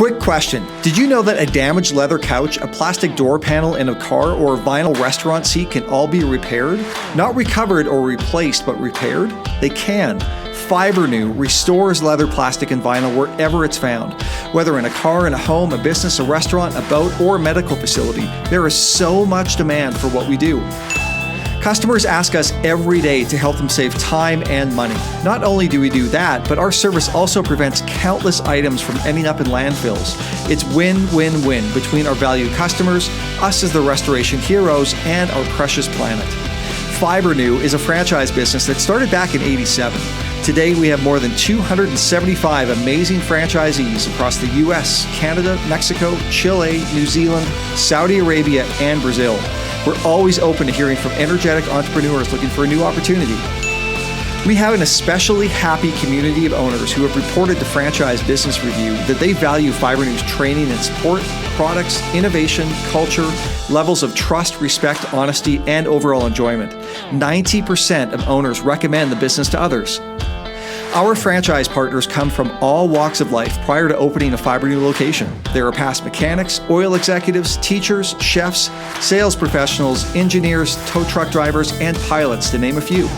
Quick question. Did you know that a damaged leather couch, a plastic door panel in a car, or a vinyl restaurant seat can all be repaired? Not recovered or replaced, but repaired? They can. Fibrenew restores leather, plastic, and vinyl wherever it's found. Whether in a car, in a home, a business, a restaurant, a boat, or a medical facility, there is so much demand for what we do. Customers ask us every day to help them save time and money. Not only do we do that, but our service also prevents countless items from ending up in landfills. It's win-win-win between our valued customers, us as the restoration heroes, and our precious planet. Fibrenew is a franchise business that started back in '87. Today, we have more than 275 amazing franchisees across the US, Canada, Mexico, Chile, New Zealand, Saudi Arabia, and Brazil. We're always open to hearing from energetic entrepreneurs looking for a new opportunity. We have an especially happy community of owners who have reported to Franchise Business Review that they value Fibrenew's training and support, products, innovation, culture, levels of trust, respect, honesty, and overall enjoyment. 90% of owners recommend the business to others. Our franchise partners come from all walks of life prior to opening a Fibrenew location. There are past mechanics, oil executives, teachers, chefs, sales professionals, engineers, tow truck drivers, and pilots, to name a few.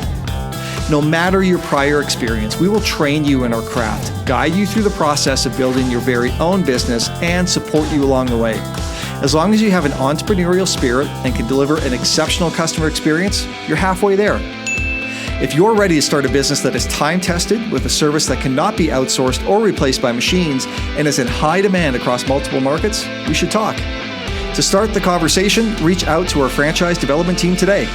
No matter your prior experience, we will train you in our craft, guide you through the process of building your very own business, and support you along the way. As long as you have an entrepreneurial spirit and can deliver an exceptional customer experience, you're halfway there. If you're ready to start a business that is time-tested with a service that cannot be outsourced or replaced by machines and is in high demand across multiple markets, we should talk. To start the conversation, reach out to our franchise development team today.